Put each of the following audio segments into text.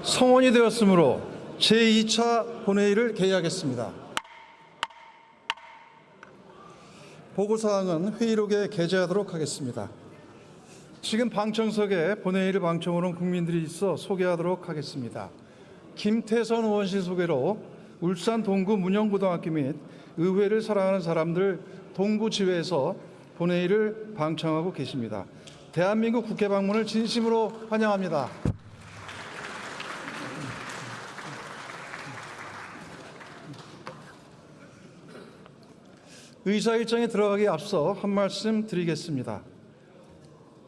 성원이 되었으므로 제2차 본회의를 개의하겠습니다. 보고사항은 회의록에 게재하도록 하겠습니다. 지금 방청석에 본회의를 방청으로 온 국민들이 있어 소개하도록 하겠습니다. 김태선 의원실 소개로 울산 동구 문영고등학교 및 의회를 사랑하는 사람들 동구지회에서 본회의를 방청하고 계십니다. 대한민국 국회 방문을 진심으로 환영합니다. 의사 일정에 들어가기 앞서 한 말씀 드리겠습니다.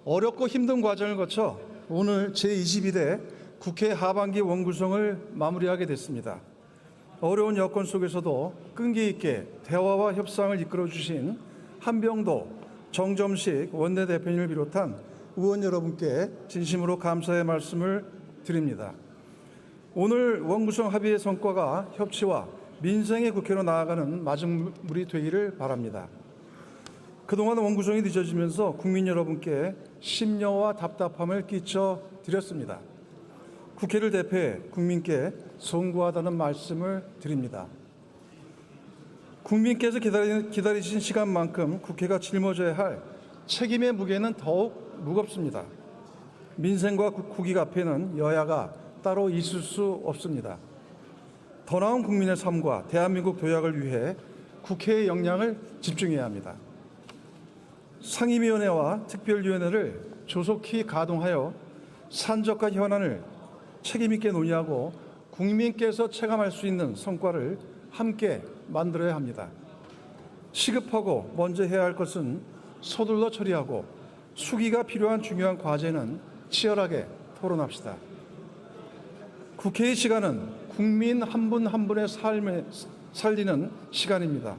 어렵고 힘든 과정을 거쳐 오늘 제22대 국회 하반기 원구성을 마무리하게 됐습니다. 어려운 여건 속에서도 끈기 있게 대화와 협상을 이끌어주신 한병도, 정점식 원내대표님을 비롯한 의원 여러분께 진심으로 감사의 말씀을 드립니다. 오늘 원구성 합의의 성과가 협치와 민생의 국회로 나아가는 마중물이 되기를 바랍니다. 그동안 원구성이 늦어지면서 국민 여러분께 심려와 답답함을 끼쳐드렸습니다. 국회를 대표해 국민께 송구하다는 말씀을 드립니다. 국민께서 기다리신 시간만큼 국회가 짊어져야 할 책임의 무게는 더욱 무겁습니다. 민생과 국익 앞에는 여야가 따로 있을 수 없습니다. 더 나은 국민의 삶과 대한민국 도약을 위해 국회의 역량을 집중해야 합니다. 상임위원회와 특별위원회를 조속히 가동하여 산적과 현안을 책임있게 논의하고 국민께서 체감할 수 있는 성과를 함께 만들어야 합니다. 시급하고 먼저 해야 할 것은 서둘러 처리하고 수기가 필요한 중요한 과제는 치열하게 토론합시다. 국회의 시간은 국민 한 분 한 분의 삶을 살리는 시간입니다.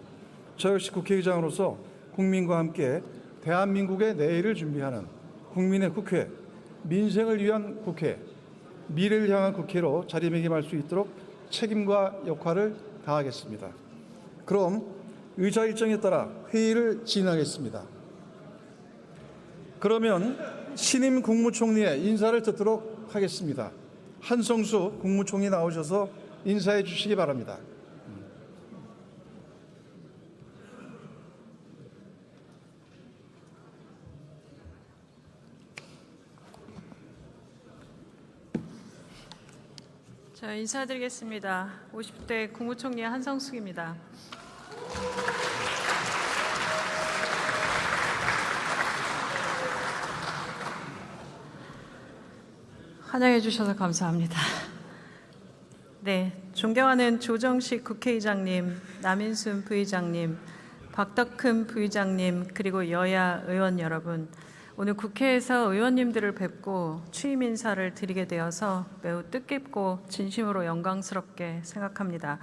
저 역시 국회의장으로서 국민과 함께 대한민국의 내일을 준비하는 국민의 국회, 민생을 위한 국회, 미래를 향한 국회로 자리매김할 수 있도록 책임과 역할을 다하겠습니다. 그럼 의사 일정에 따라 회의를 진행하겠습니다. 그러면 신임 국무총리의 인사를 듣도록 하겠습니다. 한성수 국무총리 나오셔서 인사해 주시기 바랍니다. 자, 인사드리겠습니다. 50대 국무총리 한성숙입니다. 환영해 주셔서 감사합니다. 네, 존경하는 조정식 국회의장님, 남인순 부의장님, 박덕흠 부의장님, 그리고 여야 의원 여러분, 오늘 국회에서 의원님들을 뵙고 취임 인사를 드리게 되어서 매우 뜻깊고 진심으로 영광스럽게 생각합니다.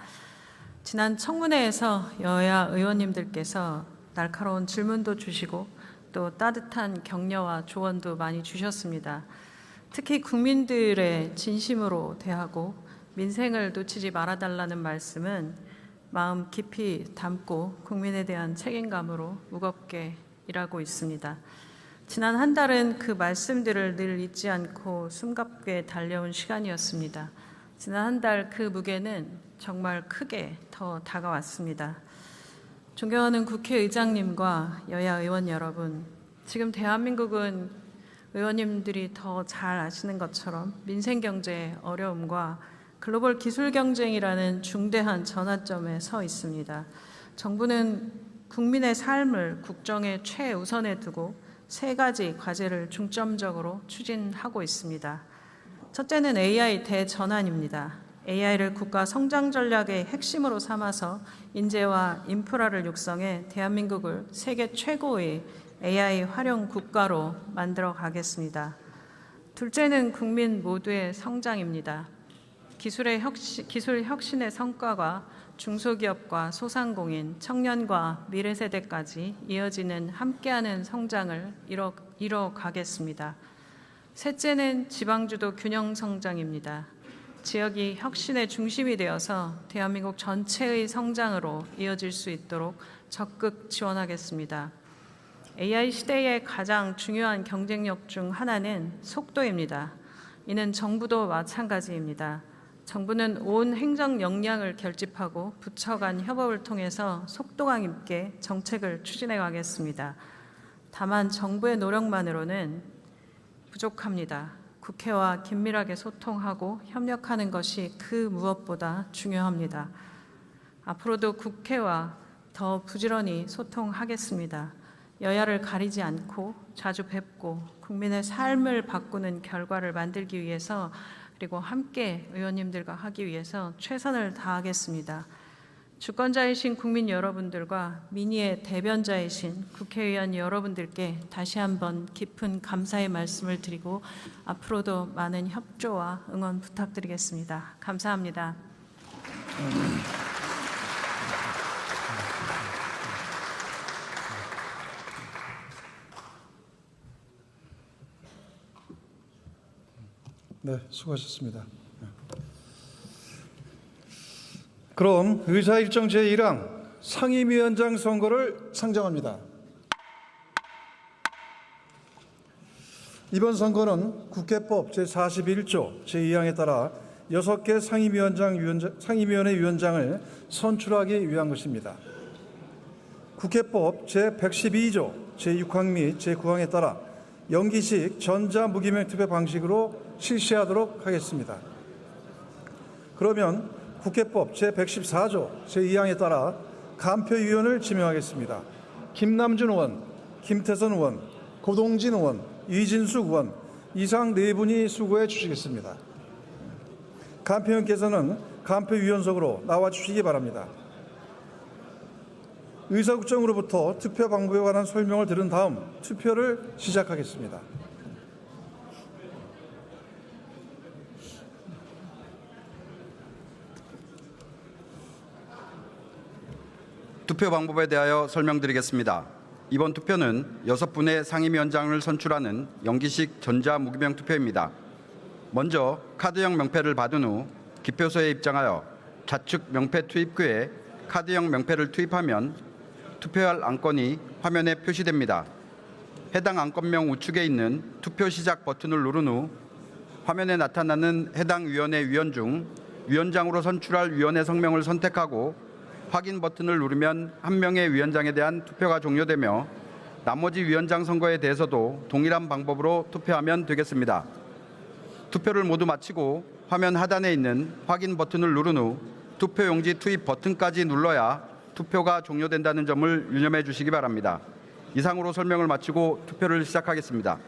지난 청문회에서 여야 의원님들께서 날카로운 질문도 주시고 또 따뜻한 격려와 조언도 많이 주셨습니다. 특히 국민들의 진심으로 대하고 민생을 놓치지 말아달라는 말씀은 마음 깊이 담고 국민에 대한 책임감으로 무겁게 일하고 있습니다. 지난 한 달은 그 말씀들을 늘 잊지 않고 숨가쁘게 달려온 시간이었습니다. 지난 한 달 그 무게는 정말 크게 더 다가왔습니다. 존경하는 국회의장님과 여야 의원 여러분, 지금 대한민국은 의원님들이 더 잘 아시는 것처럼 민생 경제의 어려움과 글로벌 기술 경쟁이라는 중대한 전환점에 서 있습니다. 정부는 국민의 삶을 국정의 최우선에 두고 세 가지 과제를 중점적으로 추진하고 있습니다. 첫째는 AI 대전환입니다. AI를 국가 성장 전략의 핵심으로 삼아서 인재와 인프라를 육성해 대한민국을 세계 최고의 AI 활용 국가로 만들어 가겠습니다. 둘째는 국민 모두의 성장입니다. 기술 혁신의 성과가 중소기업과 소상공인, 청년과 미래 세대까지 이어지는 함께하는 성장을 이뤄 가겠습니다. 셋째는 지방주도 균형 성장입니다. 지역이 혁신의 중심이 되어서 대한민국 전체의 성장으로 이어질 수 있도록 적극 지원하겠습니다. AI 시대의 가장 중요한 경쟁력 중 하나는 속도입니다. 이는 정부도 마찬가지입니다. 정부는 온 행정 역량을 결집하고 부처 간 협업을 통해서 속도감 있게 정책을 추진해 가겠습니다. 다만 정부의 노력만으로는 부족합니다. 국회와 긴밀하게 소통하고 협력하는 것이 그 무엇보다 중요합니다. 앞으로도 국회와 더 부지런히 소통하겠습니다. 여야를 가리지 않고 자주 뵙고 국민의 삶을 바꾸는 결과를 만들기 위해서 그리고 함께 의원님들과 하기 위해서 최선을 다하겠습니다. 주권자이신 국민 여러분들과 민의의 대변자이신 국회의원 여러분들께 다시 한번 깊은 감사의 말씀을 드리고 앞으로도 많은 협조와 응원 부탁드리겠습니다. 감사합니다. 네, 수고하셨습니다. 그럼 의사일정 제1항 상임위원장 선거를 상정합니다. 이번 선거는 국회법 제41조 제2항에 따라 6개 상임위원회 위원장을 선출하기 위한 것입니다. 국회법 제112조 제6항 및 제9항에 따라 연기식 전자무기명 투표 방식으로 실시하도록 하겠습니다. 그러면 국회법 제114조 제2항에 따라 간표위원을 지명하겠습니다. 김남준 의원, 김태선 의원, 고동진 의원, 이진수 의원 이상 네 분이 수고해 주시겠습니다. 간표위원께서는 간표위원석으로 나와주시기 바랍니다. 의사국장으로부터 투표 방법에 관한 설명을 들은 다음 투표를 시작하겠습니다. 투표 방법에 대하여 설명드리겠습니다. 이번 투표는 6분의 상임위원장을 선출하는 연기식 전자무기명 투표입니다. 먼저 카드형 명패를 받은 후 기표소에 입장하여 좌측 명패 투입구에 카드형 명패를 투입하면 투표할 안건이 화면에 표시됩니다. 해당 안건명 우측에 있는 투표 시작 버튼을 누른 후 화면에 나타나는 해당 위원회 위원 중 위원장으로 선출할 위원의 성명을 선택하고 확인 버튼을 누르면 한 명의 위원장에 대한 투표가 종료되며 나머지 위원장 선거에 대해서도 동일한 방법으로 투표하면 되겠습니다. 투표를 모두 마치고 화면 하단에 있는 확인 버튼을 누른 후 투표용지 투입 버튼까지 눌러야 투표가 종료된다는 점을 유념해 주시기 바랍니다. 이상으로 설명을 마치고 투표를 시작하겠습니다.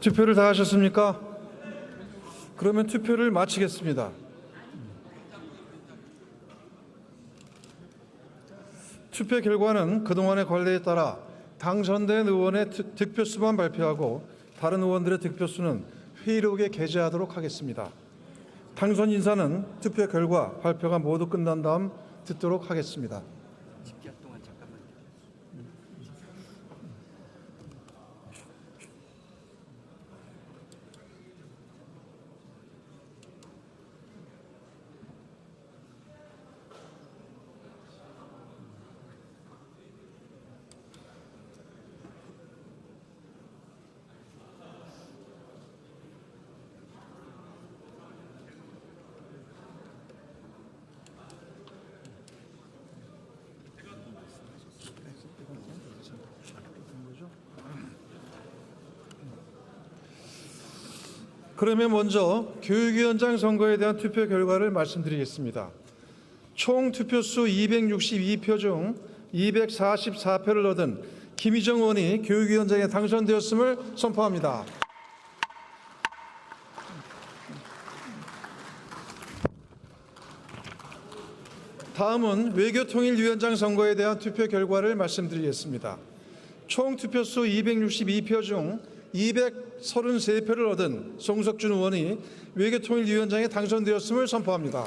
투표를 다 하셨습니까? 그러면 투표를 마치겠습니다. 투표 결과는 그동안의 관례에 따라 당선된 의원의 득표수만 발표하고 다른 의원들의 득표수는 회의록에 게재하도록 하겠습니다. 당선 인사는 투표 결과 발표가 모두 끝난 다음 듣도록 하겠습니다. 그러면 먼저 교육위원장 선거에 대한 투표 결과를 말씀드리겠습니다. 총 투표수 262표 중 244표를 얻은 김희정 의원이 교육위원장에 당선되었음을 선포합니다. 다음은 외교통일위원장 선거에 대한 투표 결과를 말씀드리겠습니다. 총 투표수 262표 중 233표를 얻은 송석준 의원이 외교통일위원장에 당선되었음을 선포합니다.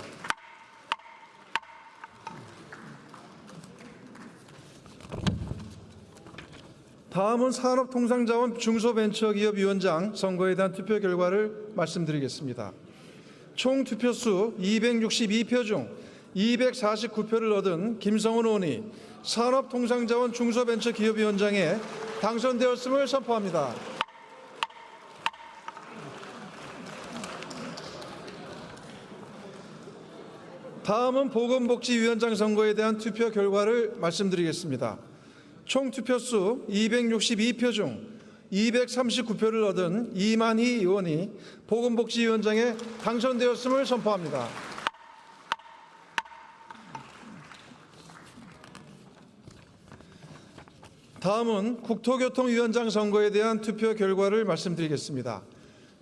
다음은 산업통상자원 중소벤처기업위원장 선거에 대한 투표 결과를 말씀드리겠습니다. 총 투표수 262표 중 249표를 얻은 김성훈 의원이 산업통상자원 중소벤처기업위원장에 당선되었음을 선포합니다. 다음은 보건복지위원장 선거에 대한 투표 결과를 말씀드리겠습니다. 총 투표수 262표 중 239표를 얻은 이만희 의원이 보건복지위원장에 당선되었음을 선포합니다. 다음은 국토교통위원장 선거에 대한 투표 결과를 말씀드리겠습니다.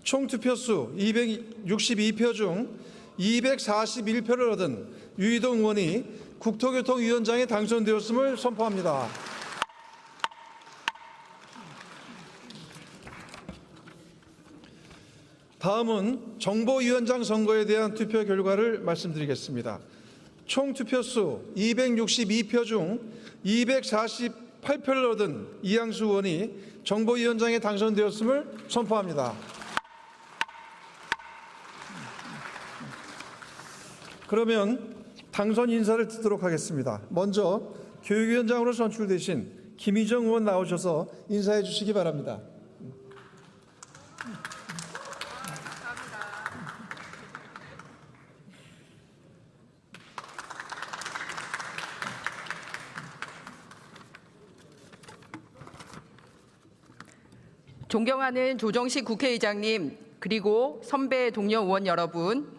총 투표수 262표 중 241표를 얻은 유이동 의원이 국토교통위원장에 당선되었음을 선포합니다. 다음은 정보위원장 선거에 대한 투표 결과를 말씀드리겠습니다. 총 투표수 262표 중 248표를 얻은 이양수 의원이 정보위원장에 당선되었음을 선포합니다. 그러면 당선 인사를 듣도록 하겠습니다. 먼저 교육위원장으로 선출되신 김희정 의원 나오셔서 인사해 주시기 바랍니다. 존경하는 조정식 국회의장님, 그리고 선배 동료 의원 여러분,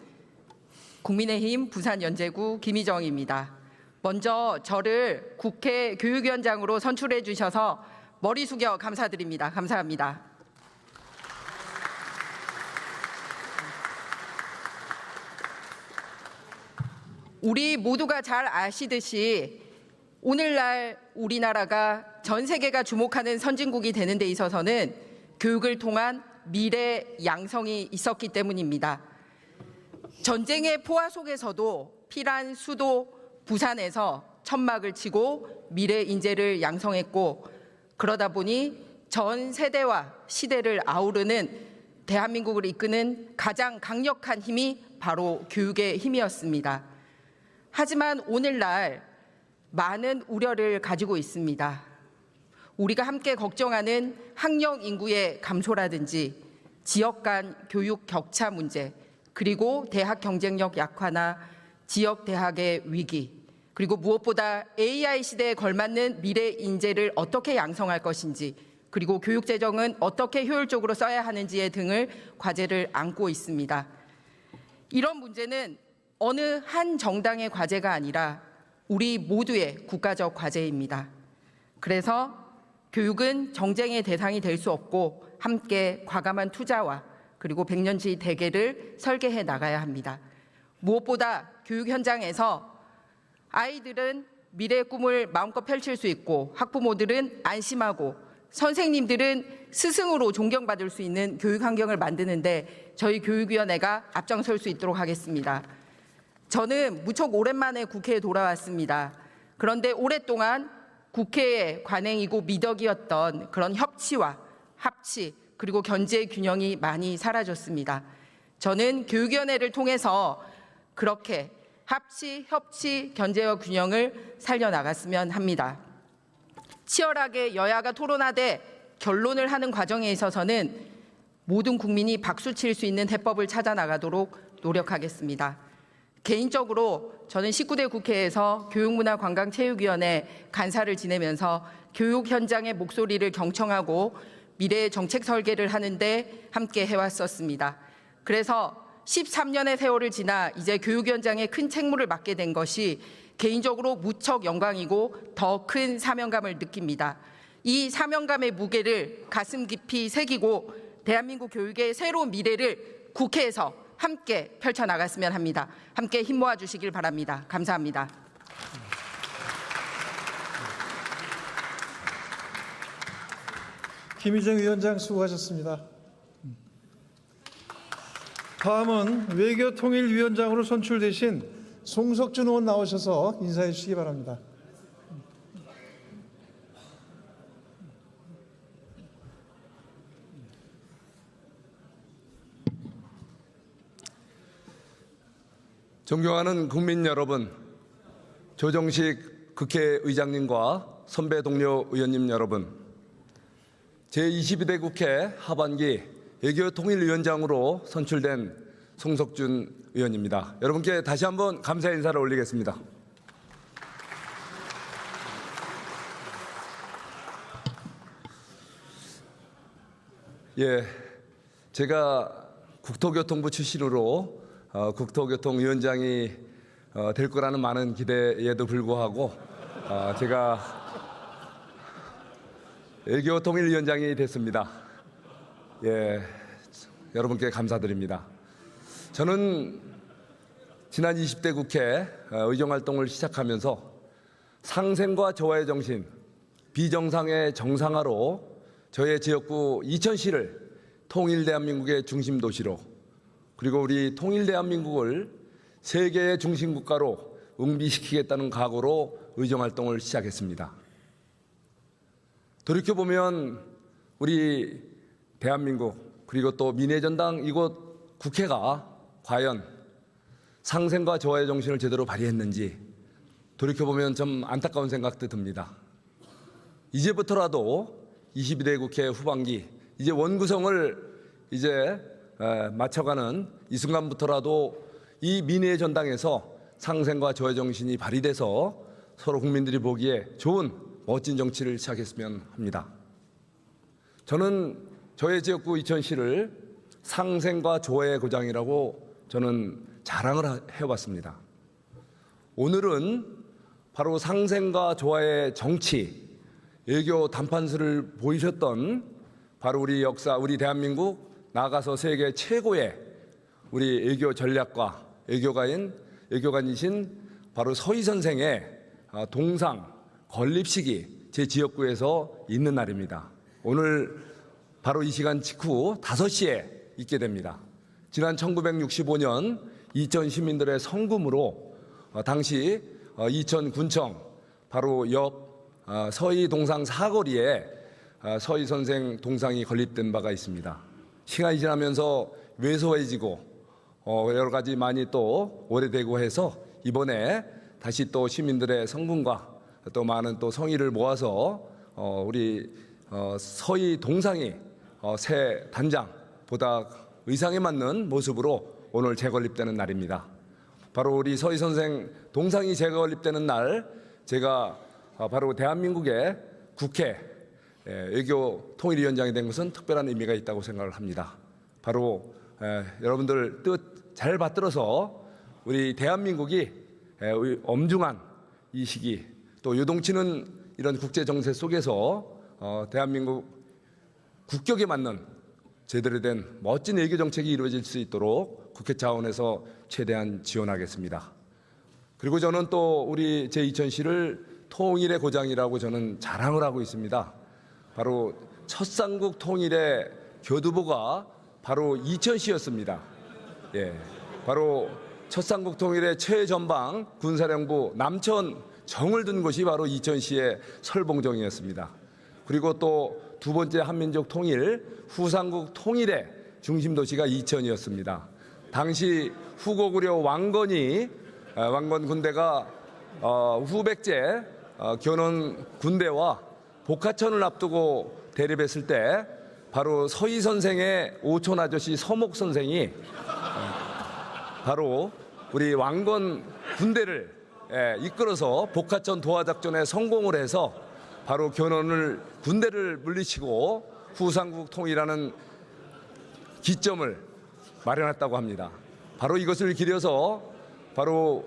국민의힘 부산연제구 김희정입니다. 먼저 저를 국회 교육위원장으로 선출해 주셔서 머리 숙여 감사드립니다. 감사합니다. 우리 모두가 잘 아시듯이 오늘날 우리나라가 전 세계가 주목하는 선진국이 되는 데 있어서는 교육을 통한 미래 양성이 있었기 때문입니다. 전쟁의 포화 속에서도 피란 수도 부산에서 천막을 치고 미래 인재를 양성했고, 그러다 보니 전 세대와 시대를 아우르는 대한민국을 이끄는 가장 강력한 힘이 바로 교육의 힘이었습니다. 하지만 오늘날 많은 우려를 가지고 있습니다. 우리가 함께 걱정하는 학령 인구의 감소라든지 지역 간 교육 격차 문제, 그리고 대학 경쟁력 약화나 지역 대학의 위기, 그리고 무엇보다 AI 시대에 걸맞는 미래 인재를 어떻게 양성할 것인지, 그리고 교육 재정은 어떻게 효율적으로 써야 하는지에 등을 과제를 안고 있습니다. 이런 문제는 어느 한 정당의 과제가 아니라 우리 모두의 국가적 과제입니다. 그래서 교육은 정쟁의 대상이 될 수 없고 함께 과감한 투자와 그리고 100년지 대계를 설계해 나가야 합니다. 무엇보다 교육 현장에서 아이들은 미래의 꿈을 마음껏 펼칠 수 있고 학부모들은 안심하고 선생님들은 스승으로 존경받을 수 있는 교육 환경을 만드는데 저희 교육위원회가 앞장설 수 있도록 하겠습니다. 저는 무척 오랜만에 국회에 돌아왔습니다. 그런데 오랫동안 국회의 관행이고 미덕이었던 그런 협치와 합치 그리고 견제의 균형이 많이 사라졌습니다. 저는 교육위원회를 통해서 그렇게 합치, 협치, 견제와 균형을 살려나갔으면 합니다. 치열하게 여야가 토론하되 결론을 하는 과정에 있어서는 모든 국민이 박수칠 수 있는 해법을 찾아 나가도록 노력하겠습니다. 개인적으로 저는 19대 국회에서 교육문화관광체육위원회 간사를 지내면서 교육 현장의 목소리를 경청하고 미래의 정책 설계를 하는데 함께 해왔었습니다. 그래서 13년의 세월을 지나 이제 교육 현장에 큰 책무를 맡게 된 것이 개인적으로 무척 영광이고 더 큰 사명감을 느낍니다. 이 사명감의 무게를 가슴 깊이 새기고 대한민국 교육의 새로운 미래를 국회에서 함께 펼쳐나갔으면 합니다. 함께 힘 모아 주시길 바랍니다. 감사합니다. 김희정 위원장 수고하셨습니다. 다음은 외교통일위원장으로 선출되신 송석준 의원 나오셔서 인사해 주시기 바랍니다. 존경하는 국민 여러분, 조정식 국회의장님과 선배 동료 의원님 여러분, 제22대 국회 하반기 외교통일위원장으로 선출된 송석준 의원입니다. 여러분께 다시 한번 감사 인사를 올리겠습니다. 제가 국토교통부 출신으로 국토교통위원장이 될 거라는 많은 기대에도 불구하고 제가 외교통일위원장이 됐습니다. 여러분께 감사드립니다. 저는 지난 20대 국회 의정활동을 시작하면서 상생과 조화의 정신, 비정상의 정상화로 저의 지역구 이천시를 통일대한민국의 중심도시로 그리고 우리 통일대한민국을 세계의 중심국가로 응비시키겠다는 각오로 의정활동을 시작했습니다. 돌이켜보면 우리 대한민국 그리고 또 민의전당 이곳 국회가 과연 상생과 조화의 정신을 제대로 발휘했는지 돌이켜보면 좀 안타까운 생각도 듭니다. 이제부터라도 22대 국회 후반기 이제 원구성을 맞춰가는 이 순간부터라도 이 민의의 전당에서 상생과 조화의 정신이 발휘돼서 서로 국민들이 보기에 좋은 멋진 정치를 시작했으면 합니다. 저는 저의 지역구 이천시를 상생과 조화의 고장이라고 저는 자랑을 해왔습니다. 오늘은 바로 상생과 조화의 정치, 외교 단판수를 보이셨던 바로 우리 역사, 우리 대한민국 나아가서 세계 최고의 우리 외교 전략가, 외교관이신 바로 서희 선생의 동상 건립식이 제 지역구에서 있는 날입니다. 오늘 바로 이 시간 직후 5시에 있게 됩니다. 지난 1965년 이천 시민들의 성금으로 당시 이천군청 바로 옆 서희 동상 사거리에 서희 선생 동상이 건립된 바가 있습니다. 시간이 지나면서 왜소해지고 여러 가지 많이 또 오래되고 해서 이번에 다시 또 시민들의 성금과 또 많은 또 성의를 모아서 우리 서희 동상이 새 단장보다 의상에 맞는 모습으로 오늘 재건립되는 날입니다. 바로 우리 서희 선생 동상이 재건립되는 날 제가 바로 대한민국의 국회 외교통일위원장이 된 것은 특별한 의미가 있다고 생각을 합니다. 바로 여러분들 뜻 잘 받들어서 우리 대한민국이 엄중한 이 시기 또 요동치는 이런 국제 정세 속에서 대한민국 국격에 맞는 제대로 된 멋진 외교 정책이 이루어질 수 있도록 국회 차원에서 최대한 지원하겠습니다. 그리고 저는 또 우리 제2000시를 통일의 고장이라고 저는 자랑을 하고 있습니다. 바로 첫 삼국 통일의 교두보가 바로 2000시였습니다. 예, 바로 첫 삼국 통일의 최전방 군사령부 남천 정을 둔 곳이 바로 2000시의 설봉정이었습니다. 그리고 또 두 번째 한민족 통일, 후삼국 통일의 중심 도시가 이천이었습니다. 당시 후고구려 왕건 군대가 후백제 견훤 군대와 복하천을 앞두고 대립했을 때 바로 서희 선생의 오촌 아저씨 서목 선생이 바로 우리 왕건 군대를 이끌어서 복하천 도하 작전에 성공을 해서 바로 견훤을 군대를 물리치고 후삼국 통일하는 기점을 마련했다고 합니다. 바로 이것을 기려서 바로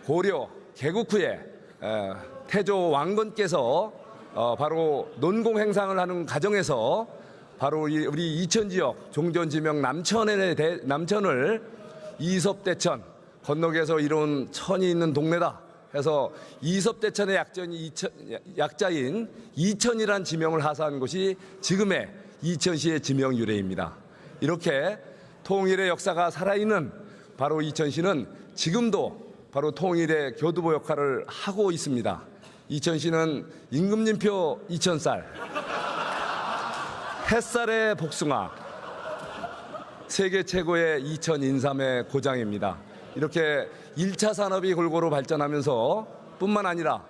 고려 개국 후에 태조 왕건께서 바로 논공 행상을 하는 과정에서 바로 우리 이천 지역 종전 지명 남천을 이섭대천 건너에서 이룬 천이 있는 동네다 해서 이섭대천의 약자인 이천이란 지명을 하사한 곳이 지금의 이천시의 지명 유래입니다. 이렇게 통일의 역사가 살아있는 바로 이천시는 지금도 바로 통일의 교두보 역할을 하고 있습니다. 이천시는 임금님표 2000쌀, 햇살의 복숭아, 세계 최고의 이천 인삼의 고장입니다. 이렇게 1차 산업이 골고루 발전하면서 뿐만 아니라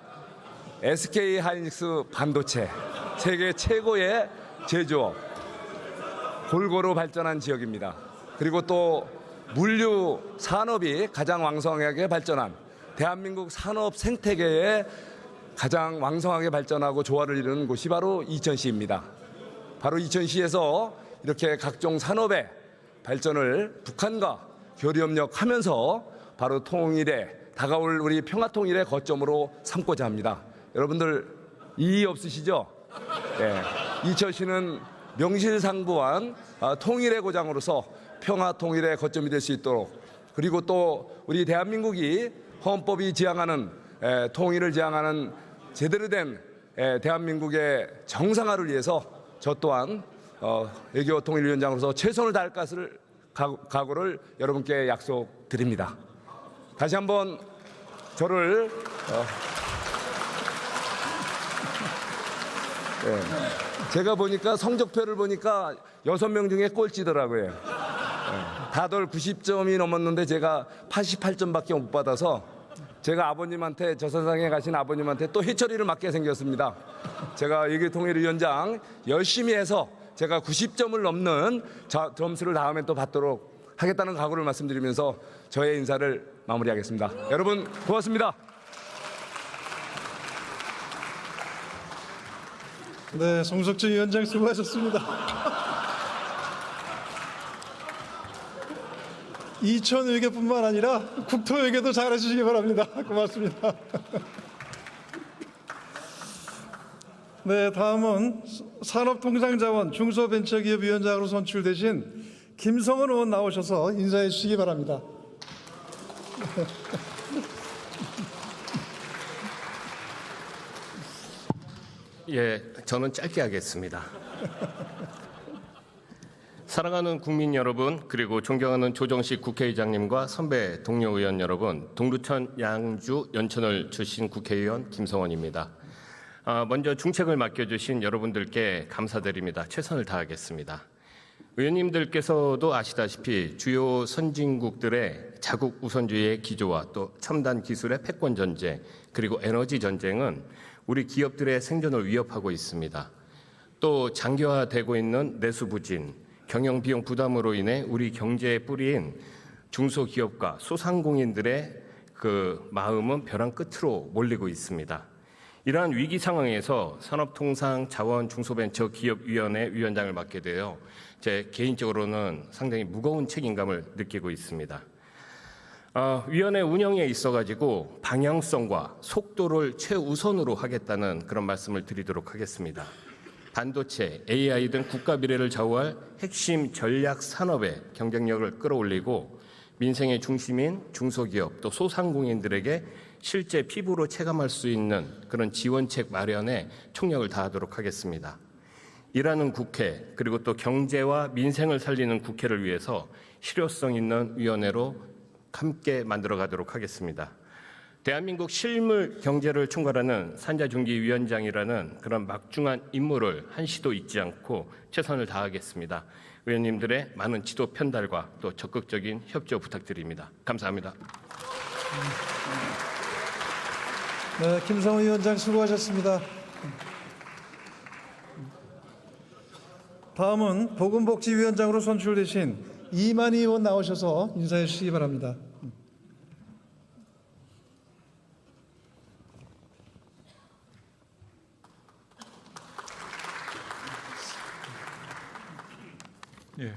SK 하이닉스 반도체, 세계 최고의 제조업, 골고루 발전한 지역입니다. 그리고 또 물류 산업이 가장 왕성하게 발전한 대한민국 산업 생태계에 가장 왕성하게 발전하고 조화를 이루는 곳이 바로 이천시입니다. 바로 이천시에서 이렇게 각종 산업의 발전을 북한과 교류협력하면서 바로 통일에 다가올 우리 평화통일의 거점으로 삼고자 합니다. 여러분들 이의 없으시죠? 네. 이천시는 명실상부한 통일의 고장으로서 평화통일의 거점이 될 수 있도록, 그리고 또 우리 대한민국이 헌법이 지향하는 통일을 지향하는 제대로 된 대한민국의 정상화를 위해서 저 또한 외교통일위원장으로서 최선을 다할 것을 각오를 여러분께 약속드립니다. 다시 한번 저를 제가 보니까 성적표를 보니까 6명 중에 꼴찌더라고요. 다들 90점이 넘었는데 제가 88점밖에 못 받아서 제가 아버님한테, 저 세상에 가신 아버님한테 또 해처리를 맞게 생겼습니다. 제가 외교통일위원장 열심히 해서 제가 90점을 넘는 점수를 다음에 또 받도록 하겠다는 각오를 말씀드리면서 저의 인사를 마무리하겠습니다. 여러분 고맙습니다. 네, 송석준 위원장 수고하셨습니다. 이천 외교뿐만 아니라 국토 외교도 잘해주시기 바랍니다. 고맙습니다. 네, 다음은 산업통상자원 중소벤처기업위원장으로 선출되신 김성은 의원 나오셔서 인사해 주시기 바랍니다. 예, 저는 짧게 하겠습니다. 사랑하는 국민 여러분, 그리고 존경하는 조정식 국회의장님과 선배 동료 의원 여러분, 동두천 양주 연천을 출신 국회의원 김성원입니다. 먼저 중책을 맡겨주신 여러분들께 감사드립니다. 최선을 다하겠습니다. 의원님들께서도 아시다시피 주요 선진국들의 자국 우선주의의 기조와 또 첨단 기술의 패권 전쟁, 그리고 에너지 전쟁은 우리 기업들의 생존을 위협하고 있습니다. 또 장기화되고 있는 내수 부진, 경영 비용 부담으로 인해 우리 경제의 뿌리인 중소기업과 소상공인들의 그 마음은 벼랑 끝으로 몰리고 있습니다. 이러한 위기 상황에서 산업통상자원중소벤처기업위원회 위원장을 맡게 되어 제 개인적으로는 상당히 무거운 책임감을 느끼고 있습니다. 위원회 운영에 있어가지고 방향성과 속도를 최우선으로 하겠다는 그런 말씀을 드리도록 하겠습니다. 반도체, AI 등 국가 미래를 좌우할 핵심 전략 산업의 경쟁력을 끌어올리고 민생의 중심인 중소기업 또 소상공인들에게 실제 피부로 체감할 수 있는 그런 지원책 마련에 총력을 다하도록 하겠습니다. 일하는 국회 그리고 또 경제와 민생을 살리는 국회를 위해서 실효성 있는 위원회로 함께 만들어가도록 하겠습니다. 대한민국 실물 경제를 총괄하는 산자중기위원장이라는 그런 막중한 임무를 한시도 잊지 않고 최선을 다하겠습니다. 의원님들의 많은 지도 편달과 또 적극적인 협조 부탁드립니다. 감사합니다. 네, 김성호 위원장 수고하셨습니다. 다음은 보건복지위원장으로 선출되신 이만희 의원 나오셔서 인사해 주시기 바랍니다. 예,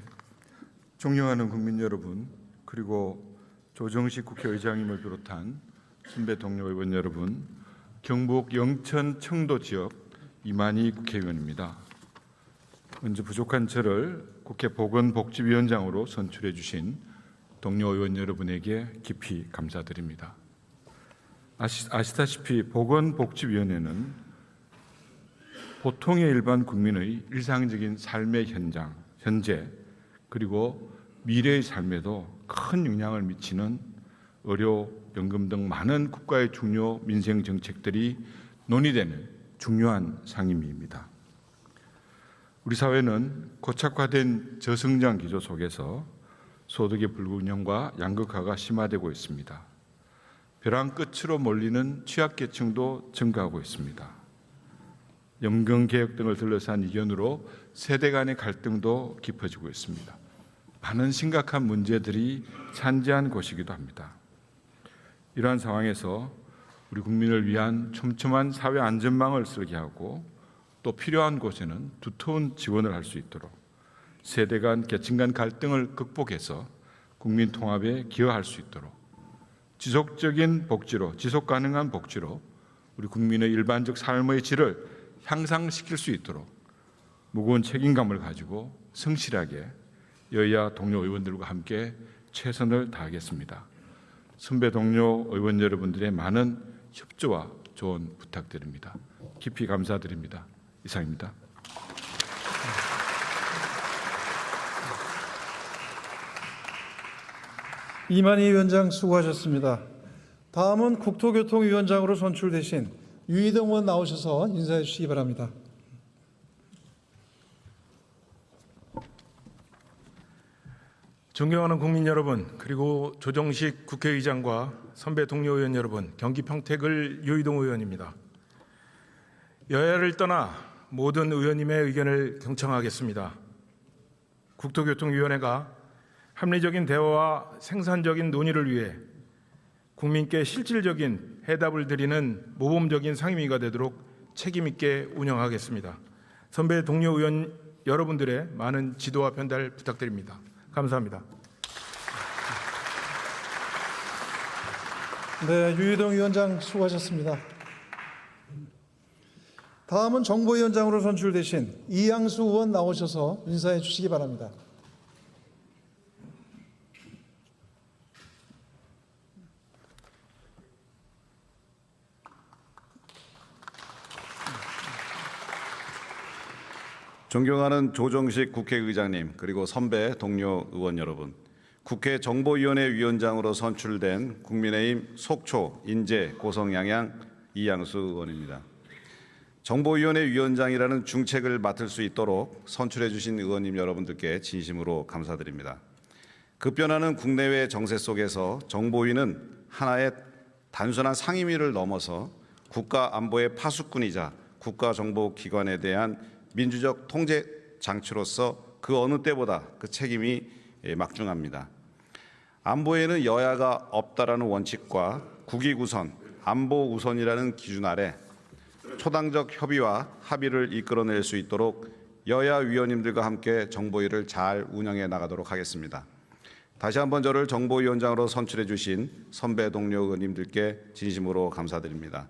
존경하는 국민 여러분, 그리고 조정식 국회의장님을 비롯한 선배 동료 의원 여러분, 경북 영천 청도 지역 이만희 국회의원입니다. 먼저 부족한 저를 국회 보건복지위원장으로 선출해 주신 동료 의원 여러분에게 깊이 감사드립니다. 아시다시피 보건복지위원회는 보통의 일반 국민의 일상적인 삶의 현재 그리고 미래의 삶에도 큰 영향을 미치는 의료, 연금 등 많은 국가의 중요 민생 정책들이 논의되는 중요한 상임위입니다. 우리 사회는 고착화된 저성장 기조 속에서 소득의 불균형과 양극화가 심화되고 있습니다. 벼랑 끝으로 몰리는 취약계층도 증가하고 있습니다. 연금개혁 등을 둘러싼 이견으로 세대 간의 갈등도 깊어지고 있습니다. 많은 심각한 문제들이 산재한 곳이기도 합니다. 이러한 상황에서 우리 국민을 위한 촘촘한 사회 안전망을 설계하고 또 필요한 곳에는 두터운 지원을 할 수 있도록 세대 간, 계층 간 갈등을 극복해서 국민 통합에 기여할 수 있도록 지속적인 복지로, 지속 가능한 복지로 우리 국민의 일반적 삶의 질을 향상시킬 수 있도록 무거운 책임감을 가지고 성실하게 여야 동료 의원들과 함께 최선을 다하겠습니다. 선배 동료 의원 여러분들의 많은 협조와 조언 부탁드립니다. 깊이 감사드립니다. 이상입니다. 이만희 위원장 수고하셨습니다. 다음은 국토교통위원장으로 선출되신 유이동 의원 나오셔서 인사해 주시기 바랍니다. 존경하는 국민 여러분, 그리고 조정식 국회의장과 선배 동료 의원 여러분, 경기 평택을 유이동 의원입니다. 여야를 떠나 모든 의원님의 의견을 경청하겠습니다. 국토교통위원회가 합리적인 대화와 생산적인 논의를 위해 국민께 실질적인 해답을 드리는 모범적인 상임위가 되도록 책임 있게 운영하겠습니다. 선배 동료 의원 여러분들의 많은 지도와 편달 부탁드립니다. 감사합니다. 네, 유이동 위원장 수고하셨습니다. 다음은 정보위원장으로 선출되신 이양수 의원 나오셔서 인사해 주시기 바랍니다. 존경하는 조정식 국회의장님, 그리고 선배 동료 의원 여러분, 국회 정보위원회 위원장으로 선출된 국민의힘 속초, 인제, 고성, 양양 이양수 의원입니다. 정보위원회 위원장이라는 중책을 맡을 수 있도록 선출해 주신 의원님 여러분들께 진심으로 감사드립니다. 급변하는 국내외 정세 속에서 정보위는 하나의 단순한 상임위를 넘어서 국가 안보의 파수꾼이자 국가정보기관에 대한 민주적 통제 장치로서 그 어느 때보다 그 책임이 막중합니다. 안보에는 여야가 없다라는 원칙과 국익우선, 안보우선이라는 기준 아래 초당적 협의와 합의를 이끌어낼 수 있도록 여야 위원님들과 함께 정보위를 잘 운영해 나가도록 하겠습니다. 다시 한번 저를 정보위원장으로 선출해 주신 선배 동료 의원님들께 진심으로 감사드립니다.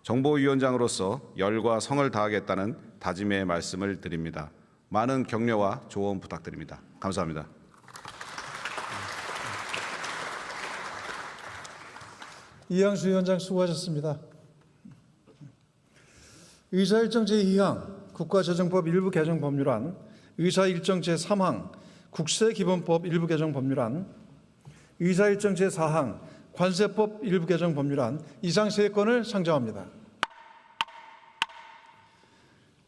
정보위원장으로서 열과 성을 다하겠다는 다짐의 말씀을 드립니다. 많은 격려와 조언 부탁드립니다. 감사합니다. 이양수 위원장 수고하셨습니다. 의사일정 제2항 국가재정법 일부 개정 법률안, 의사일정 제3항 국세기본법 일부 개정 법률안, 의사일정 제4항 관세법 일부 개정 법률안 이상 3건을 상정합니다.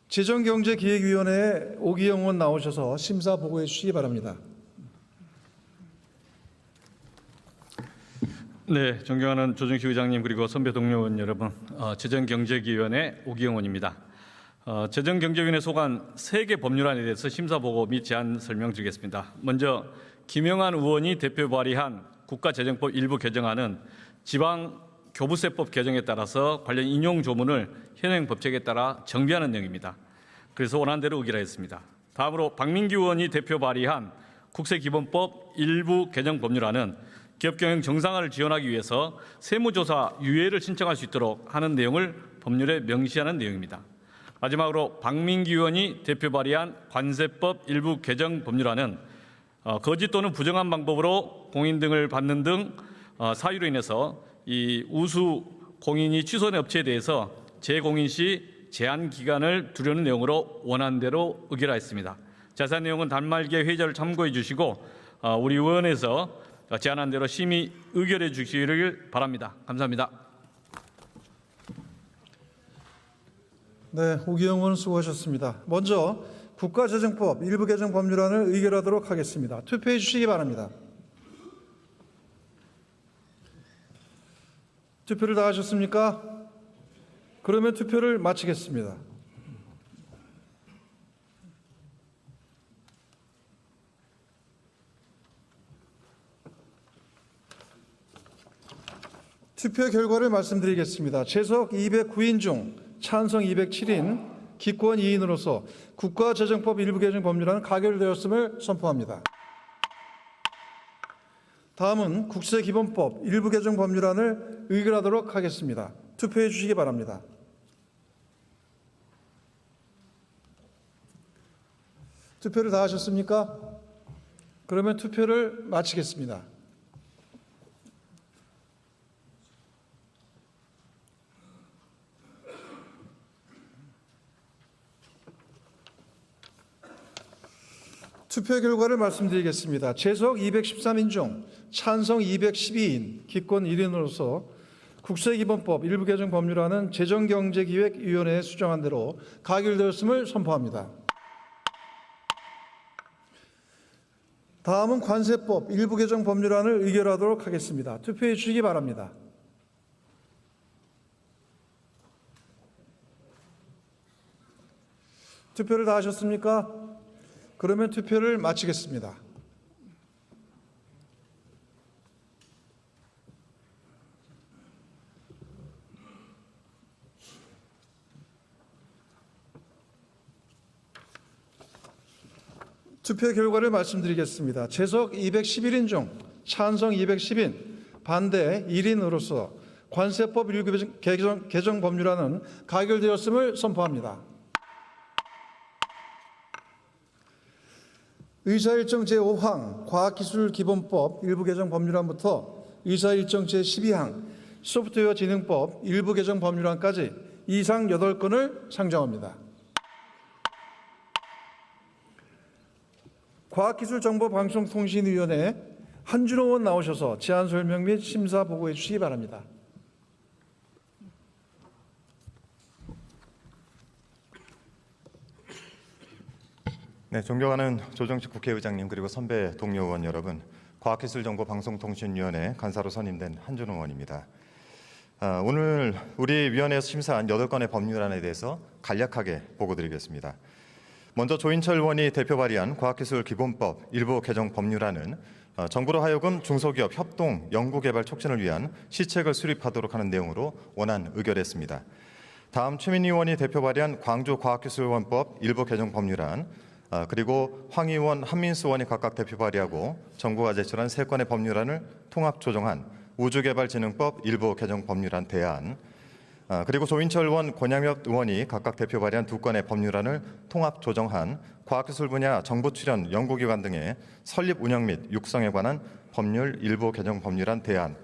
재정경제기획위원회에 오기영 의원 나오셔서 심사 보고해 주시기 바랍니다. 네, 존경하는 조정식 의장님 그리고 선배 동료 의원 여러분, 재정경제기획위원회 오기영 의원입니다. 재정경제위원회 소관 3개 법률안에 대해서 심사보고 및 제안 설명드리겠습니다. 먼저 김영한 의원이 대표 발의한 국가재정법 일부 개정안은 지방교부세법 개정에 따라서 관련 인용 조문을 현행 법칙에 따라 정비하는 내용입니다. 그래서 원안대로 의결하였습니다. 다음으로 박민기 의원이 대표 발의한 국세기본법 일부 개정 법률안은 기업경영 정상화를 지원하기 위해서 세무조사 유예를 신청할 수 있도록 하는 내용을 법률에 명시하는 내용입니다. 마지막으로 박민기 의원이 대표 발의한 관세법 일부 개정 법률안은 거짓 또는 부정한 방법으로 공인 등을 받는 등 사유로 인해서 이 우수 공인이 취소된 업체에 대해서 재공인 시 제한 기간을 두려는 내용으로 원안대로 의결하였습니다. 자세한 내용은 단말기에 회의자를 참고해 주시고 우리 의원에서 제안한 대로 심의 의결해 주시기를 바랍니다. 감사합니다. 네, 오기영 의원 수고하셨습니다. 먼저 국가재정법 일부 개정 법률안을 의결하도록 하겠습니다. 투표해 주시기 바랍니다. 투표를 다 하셨습니까? 그러면 투표를 마치겠습니다. 투표 결과를 말씀드리겠습니다. 재석 209인 중 찬성 207인, 기권 2인으로서 국가재정법 일부 개정 법률안은 가결되었음을 선포합니다. 다음은 국세기본법 일부 개정 법률안을 의결하도록 하겠습니다. 투표해 주시기 바랍니다. 투표를 다 하셨습니까? 그러면 투표를 마치겠습니다. 투표 결과를 말씀드리겠습니다. 재석 213인 중 찬성 212인, 기권 1인으로서 국세기본법 일부 개정 법률안은 재정경제기획위원회에 수정한 대로 가결되었음을 선포합니다. 다음은 관세법 일부 개정 법률안을 의결하도록 하겠습니다. 투표해 주시기 바랍니다. 투표를 다 하셨습니까? 그러면 투표를 마치겠습니다. 투표 결과를 말씀드리겠습니다. 재석 211인 중 찬성 210인, 반대 1인으로서 관세법 일부 개정 법률안은 가결되었음을 선포합니다. 의사일정 제5항 과학기술기본법 일부 개정 법률안부터 의사일정 제12항 소프트웨어 진흥법 일부 개정 법률안까지 이상 8건을 상정합니다. 과학기술정보방송통신위원회 한준호 의원 나오셔서 제안 설명 및 심사 보고해 주시기 바랍니다. 네, 존경하는 조정식 국회의장님 그리고 선배 동료 의원 여러분, 과학기술정보방송통신위원회 간사로 선임된 한준호 의원입니다. 오늘 우리 위원회에서 심사한 8건의 법률안에 대해서 간략하게 보고드리겠습니다. 먼저 조인철 의원이 대표 발의한 과학기술기본법 일부 개정 법률안은 정부로 하여금 중소기업 협동 연구개발 촉진을 위한 시책을 수립하도록 하는 내용으로 원안 의결했습니다. 다음 최민희 의원이 대표 발의한 광주과학기술원법 일부 개정 법률안, 그리고 황 의원, 한민수 의원이 각각 대표 발의하고 정부가 제출한 3건의 법률안을 통합 조정한 우주개발진흥법 일부 개정 법률안 대안, 그리고 조인철 의원, 권양엽 의원이 각각 대표 발의한 2건의 법률안을 통합 조정한 과학기술 분야 정부 출연 연구기관 등의 설립 운영 및 육성에 관한 법률 일부 개정 법률안 대안,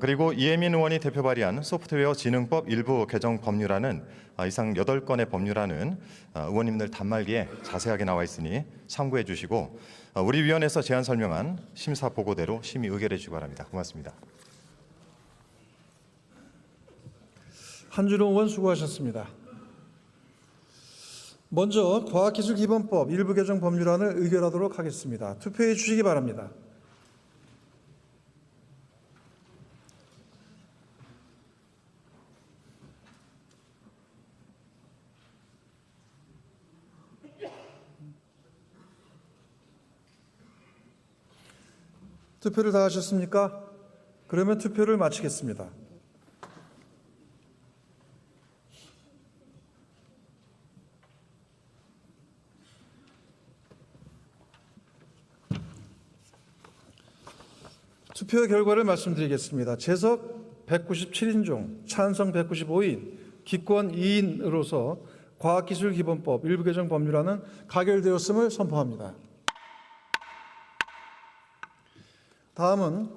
그리고 이혜민 의원이 대표 발의한 소프트웨어 진흥법 일부 개정 법률안은 이상 8건의 법률안은 의원님들 단말기에 자세하게 나와 있으니 참고해 주시고 우리 위원회에서 제안 설명한 심사 보고대로 심의 의결해 주시기 바랍니다. 고맙습니다. 한준호 의원 수고하셨습니다. 먼저 과학기술기본법 일부 개정 법률안을 의결하도록 하겠습니다. 투표해 주시기 바랍니다. 투표를 다 하셨습니까? 그러면 투표를 마치겠습니다. 투표 결과를 말씀드리겠습니다. 재석 197인 중 찬성 195인, 기권 2인으로서 과학기술기본법 일부 개정 법률안은 가결되었음을 선포합니다. 다음은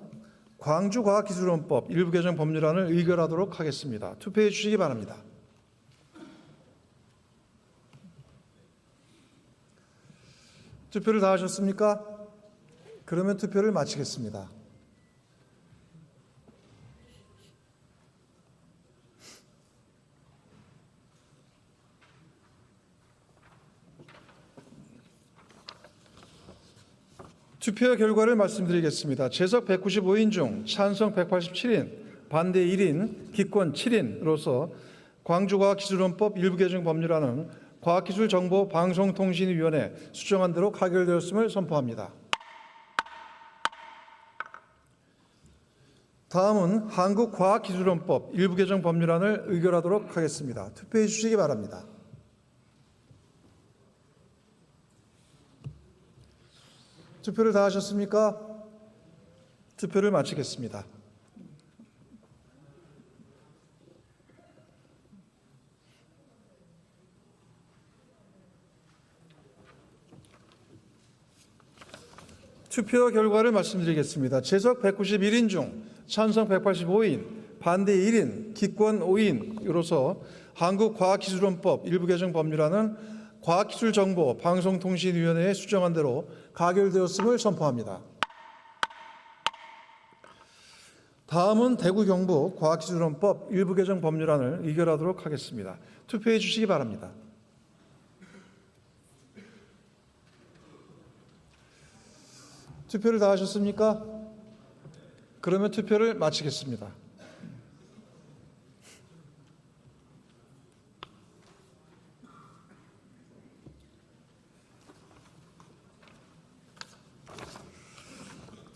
광주과학기술원법 일부 개정 법률안을 의결하도록 하겠습니다. 투표해 주시기 바랍니다. 투표를 다 하셨습니까? 그러면 투표를 마치겠습니다. 투표 결과를 말씀드리겠습니다. 재석 195인 중 찬성 187인, 반대 1인, 기권 7인으로서 광주과학기술원법 일부 개정 법률안은 과학기술정보방송통신위원회 수정안 대로 가결되었음을 선포합니다. 다음은 한국과학기술원법 일부 개정 법률안을 의결하도록 하겠습니다. 투표해 주시기 바랍니다. 투표를 다 하셨습니까? 투표를 마치겠습니다. 투표 결과를 말씀드리겠습니다. 재석 191인 중 찬성 185인, 반대 1인, 기권 5인으로서 한국과학기술원법 일부 개정 법률안은 과학기술정보방송통신위원회의 수정안 대로 가결되었음을 선포합니다. 다음은 대구 경북 과학기술원법 일부 개정 법률안을 의결하도록 하겠습니다. 투표해 주시기 바랍니다. 투표를 다 하셨습니까? 그러면 투표를 마치겠습니다.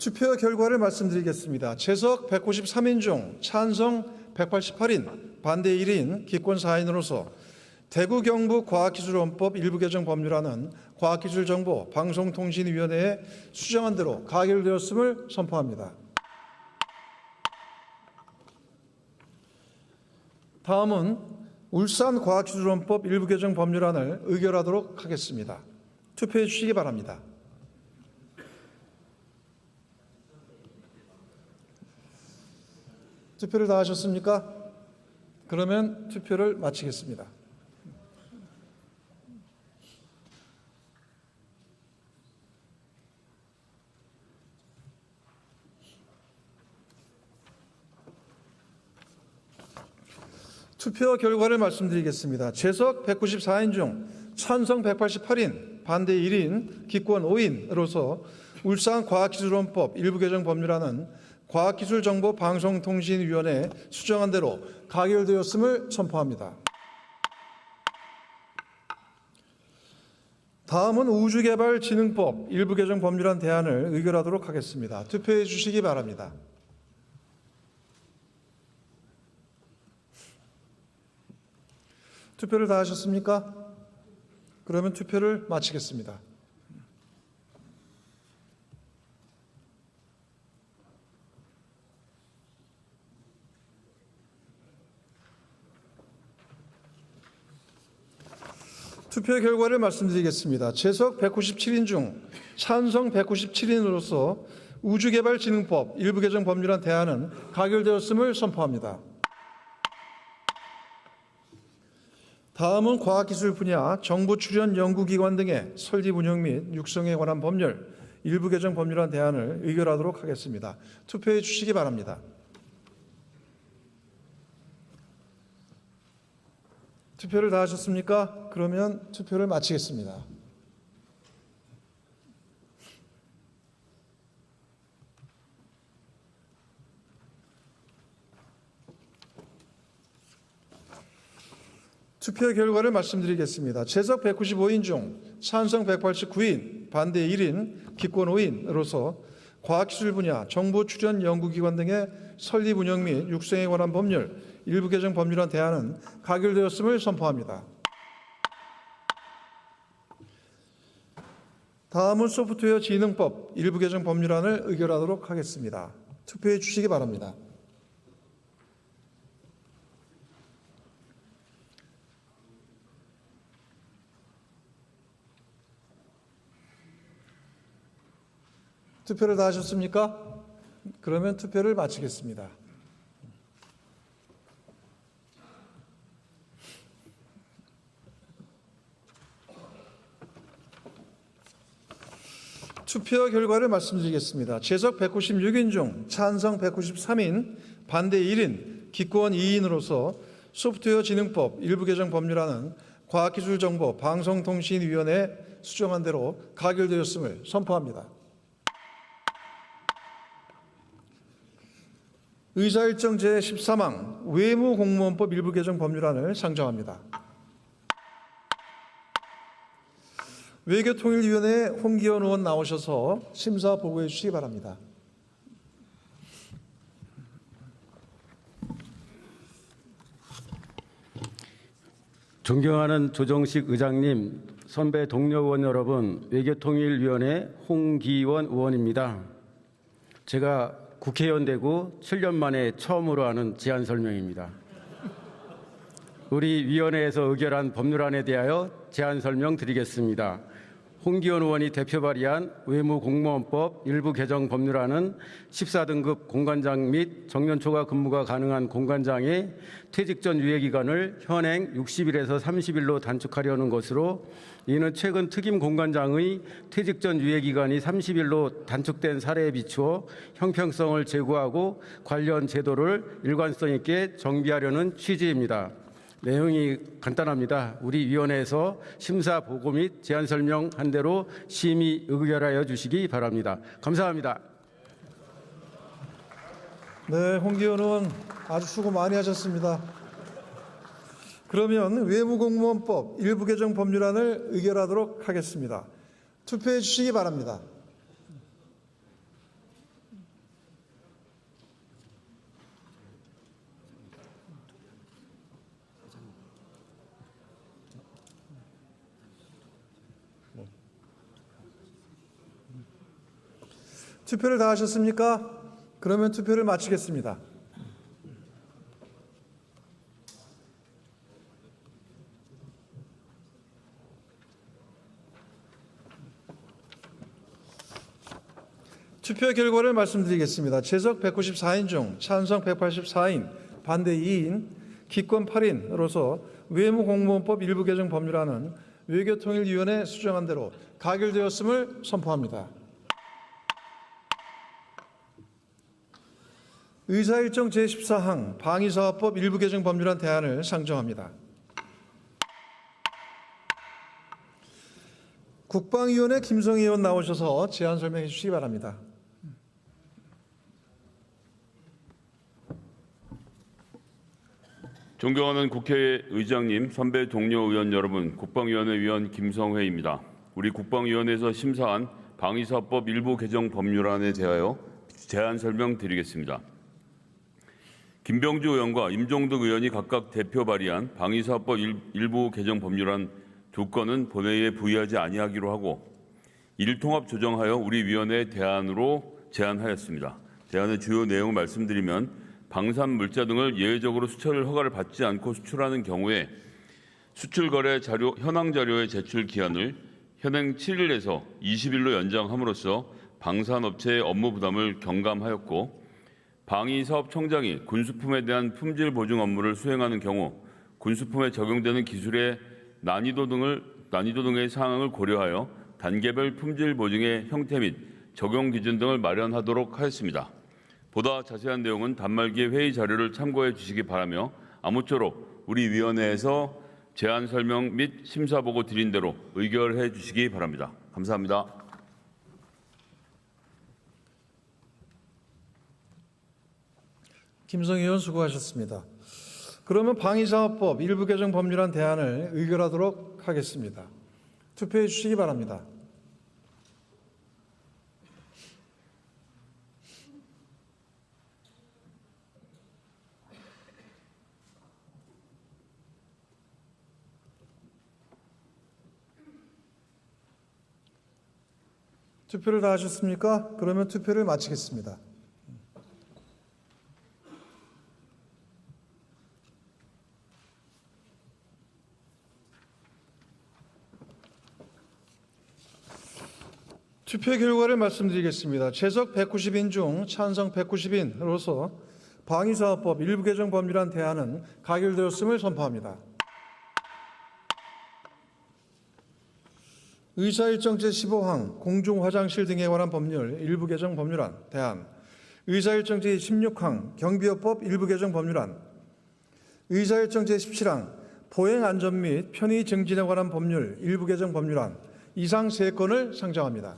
투표 결과를 말씀드리겠습니다. 재석 193인 중 찬성 188인, 반대 1인, 기권 4인으로서 대구 경북 과학기술원법 일부 개정 법률안은 과학기술정보방송통신위원회의 수정안 대로 가결되었음을 선포합니다. 다음은 울산과학기술원법 일부 개정 법률안을 의결하도록 하겠습니다. 투표해 주시기 바랍니다. 투표를 다 하셨습니까? 그러면 투표를 마치겠습니다. 투표 결과를 말씀드리겠습니다. 재석 194인 중 찬성 188인, 반대 1인, 기권 5인으로서 울산과학기술원법 일부 개정 법률안은 과학기술정보방송통신위원회 수정안 대로 가결되었음을 선포합니다. 다음은 우주개발진흥법 일부 개정 법률안 대안을 의결하도록 하겠습니다. 투표해 주시기 바랍니다. 투표를 다 하셨습니까? 그러면 투표를 마치겠습니다. 투표 결과를 말씀드리겠습니다. 재석 197인 중 찬성 197인으로서 우주개발진흥법 일부 개정 법률안 대안은 가결되었음을 선포합니다. 다음은 과학기술 분야 정부 출연 연구기관 등의 설립 운영 및 육성에 관한 법률 일부 개정 법률안 대안을 의결하도록 하겠습니다. 투표해 주시기 바랍니다. 투표를 다 하셨습니까? 그러면 투표를 마치겠습니다. 투표 결과를 말씀드리겠습니다. 재석 195인 중 찬성 189인, 반대 1인, 기권 5인으로서 과학기술 분야 정부 출연 연구기관 등의 설립 운영 및 육성에 관한 법률 일부 개정 법률안 대안은 가결되었음을 선포합니다. 다음은 소프트웨어 진흥법 일부 개정 법률안을 의결하도록 하겠습니다. 투표해 주시기 바랍니다. 투표를 다 하셨습니까? 그러면 투표를 마치겠습니다. 투표 결과를 말씀드리겠습니다. 재석 196인 중 찬성 193인, 반대 1인, 기권 2인으로서 소프트웨어 진흥법 일부 개정 법률안은 과학기술정보 방송통신위원회에 수정한 대로 가결되었음을 선포합니다. 의사일정 제13항 외무공무원법 일부 개정 법률안을 상정합니다. 외교통일위원회에 홍기현 의원 나오셔서 심사 보고해 주시기 바랍니다. 존경하는 조정식 의장님, 선배 동료 의원 여러분, 외교통일위원회 홍기원 의원입니다. 제가 국회의원 되고 7년 만에 처음으로 하는 제안 설명입니다. 우리 위원회에서 의결한 법률안에 대하여 제안 설명드리겠습니다. 홍기원 의원이 대표 발의한 외무공무원법 일부 개정 법률안은 14등급 공관장 및 정년 초과 근무가 가능한 공관장의 퇴직 전 유예기간을 현행 60일에서 30일로 단축하려는 것으로, 이는 최근 특임 공관장의 퇴직 전 유예기간이 30일로 단축된 사례에 비추어 형평성을 제고하고 관련 제도를 일관성 있게 정비하려는 취지입니다. 내용이 간단합니다. 우리 위원회에서 심사 보고 및 제안 설명한 대로 심의 의결하여 주시기 바랍니다. 감사합니다. 네, 홍기현 의원 아주 수고 많이 하셨습니다. 그러면 외무공무원법 일부 개정 법률안을 의결하도록 하겠습니다. 투표해 주시기 바랍니다. 투표를 다 하셨습니까? 그러면 투표를 마치겠습니다. 투표 결과를 말씀드리겠습니다. 재석 194인 중 찬성 184인, 반대 2인, 기권 8인으로서 외무공무원법 일부 개정 법률안은 외교통일위원회 수정한 대로 가결되었음을 선포합니다. 의사일정 제14항 방위사업법 일부 개정 법률안 대안을 상정합니다. 국방위원회 김성희 의원 나오셔서 제안 설명해 주시기 바랍니다. 존경하는 국회의장님, 선배 동료 의원 여러분, 국방위원회 위원 김성회입니다. 우리 국방위원회에서 심사한 방위사업법 일부 개정 법률안에 대하여 제안 설명드리겠습니다. 김병주 의원과 임종득 의원이 각각 대표 발의한 방위사업법 일부 개정 법률안 2건은 본회의에 부의하지 아니하기로 하고 일통합 조정하여 우리 위원회 대안으로 제안하였습니다. 대안의 주요 내용을 말씀드리면, 방산 물자 등을 예외적으로 수출 허가를 받지 않고 수출하는 경우에 수출거래 자료 현황 자료의 제출 기한을 현행 7일에서 20일로 연장함으로써 방산업체의 업무 부담을 경감하였고, 방위사업청장이 군수품에 대한 품질 보증 업무를 수행하는 경우 군수품에 적용되는 기술의 난이도 등의 사항을 고려하여 단계별 품질 보증의 형태 및 적용 기준 등을 마련하도록 하였습니다. 보다 자세한 내용은 단말기 회의 자료를 참고해 주시기 바라며, 아무쪼록 우리 위원회에서 제안 설명 및 심사 보고 드린 대로 의결해 주시기 바랍니다. 감사합니다. 김성희 의원 수고하셨습니다. 그러면 방위사업법 일부 개정 법률안 대안을 의결하도록 하겠습니다. 투표해 주시기 바랍니다. 투표를 다 하셨습니까? 그러면 투표를 마치겠습니다. 투표 결과를 말씀드리겠습니다. 제석 190인 중 찬성 190인으로서 방위사업법 일부 개정 법률안 대안은 가결되었음을 선포합니다. 의사일정 제15항 공중화장실 등에 관한 법률 일부 개정 법률안 대안, 의사일정 제16항 경비업법 일부 개정 법률안, 의사일정 제17항 보행안전 및 편의 증진에 관한 법률 일부 개정 법률안 이상 3건을 상정합니다.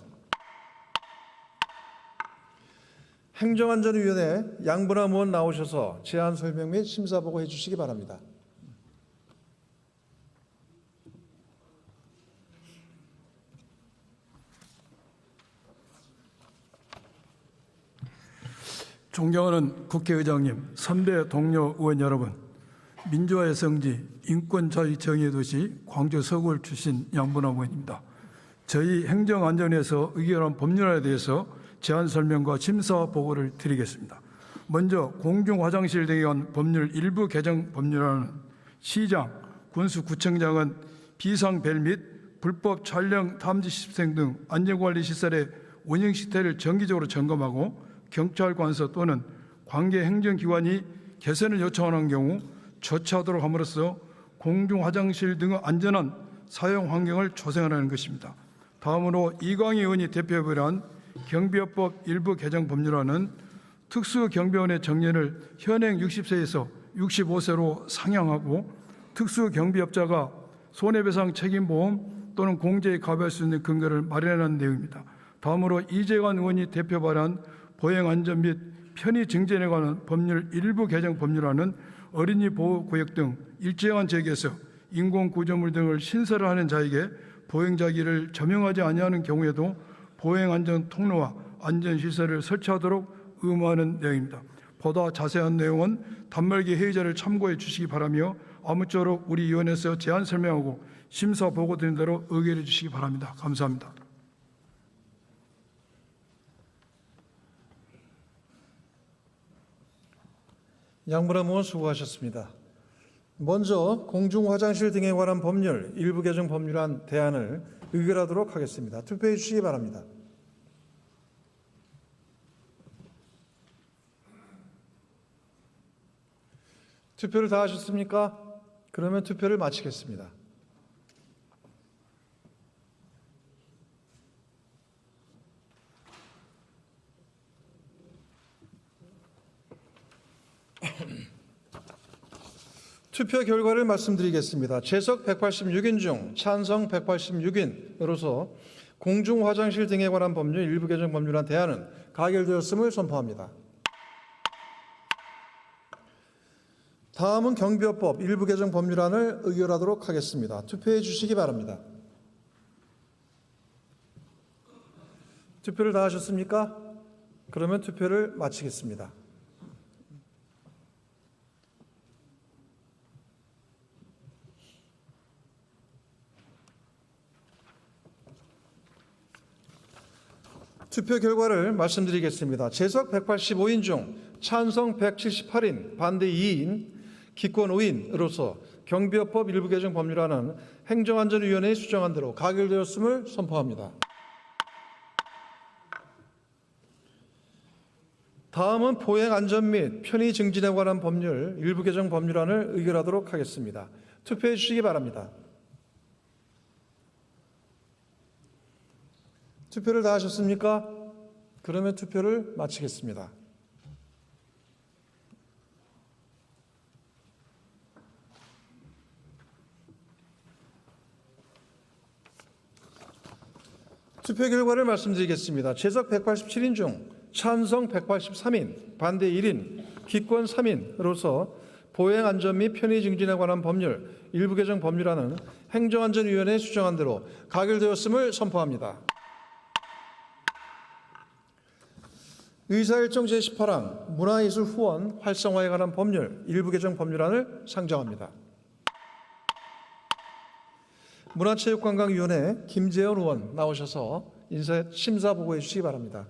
행정안전위원회 양분화 의원 나오셔서 제안 설명 및 심사 보고해 주시기 바랍니다. 존경하는 국회의장님, 선배 동료 의원 여러분, 민주화의 성지, 인권 자유 정의의 도시 광주 서구을 출신 양분화 의원입니다. 저희 행정안전위에서 의결한 법률안에 대해서 제안 설명과 심사 보고를 드리겠습니다. 먼저 공중화장실 등에 관한 법률 일부 개정 법률안은 시장, 군수구청장은 비상벨 및 불법 촬영 탐지 시스템 등 안전관리 시설의 운영 시스템을 정기적으로 점검하고 경찰관서 또는 관계 행정기관이 개선을 요청하는 경우 조치하도록 함으로써 공중화장실 등의 안전한 사용 환경을 조성하라는 것입니다. 다음으로 이광희 의원이 대표발의한 경비업법 일부 개정 법률안은 특수경비원의 정년을 현행 60세에서 65세로 상향하고 특수경비업자가 손해배상 책임보험 또는 공제에 가입할 수 있는 근거를 마련하는 내용입니다. 다음으로 이재관 의원이 대표 발의한 보행안전 및 편의 증진에 관한 법률 일부 개정 법률안은 어린이 보호구역 등 일정한 지역에서 인공구조물 등을 신설하는 자에게 보행자기를 점용하지 아니하는 경우에도 보행안전 통로와 안전시설을 설치하도록 의무하는 내용입니다. 보다 자세한 내용은 단말기 회의자를 참고해 주시기 바라며 아무쪼록 우리 위원회에서 제안 설명하고 심사 보고 드린 대로 의결해 주시기 바랍니다. 감사합니다. 양분화 의원 수고하셨습니다. 먼저 공중화장실 등에 관한 법률 일부 개정 법률안 대안을 의결하도록 하겠습니다. 투표해 주시기 바랍니다. 투표를 다 하셨습니까? 그러면 투표를 마치겠습니다. 투표 결과를 말씀드리겠습니다. 제석 186인 중 찬성 186인으로서 공중화장실 등에 관한 법률 일부 개정 법률안 대안은 가결되었음을 선포합니다. 다음은 경비업법 일부 개정 법률안을 의결하도록 하겠습니다. 투표해 주시기 바랍니다. 투표를 다 하셨습니까? 그러면 투표를 마치겠습니다. 투표 결과를 말씀드리겠습니다. 제석 185인 중 찬성 178인, 반대 2인, 기권 5인으로서 경비업법 일부 개정 법률안은 행정안전위원회에 수정한 대로 가결되었음을 선포합니다. 다음은 보행안전 및 편의 증진에 관한 법률 일부 개정 법률안을 의결하도록 하겠습니다. 투표해 주시기 바랍니다. 투표를 다 하셨습니까? 그러면 투표를 마치겠습니다. 투표 결과를 말씀드리겠습니다. 제석 187인 중 찬성 183인, 반대 1인, 기권 3인으로서 보행안전 및 편의 증진에 관한 법률 일부 개정 법률안은 행정안전위원회에 수정한 대로 가결되었음을 선포합니다. 의사일정 제18항 문화예술 후원 활성화에 관한 법률 일부 개정 법률안을 상정합니다. 문화체육관광위원회 김재원 의원 나오셔서 심사 보고해 주시기 바랍니다.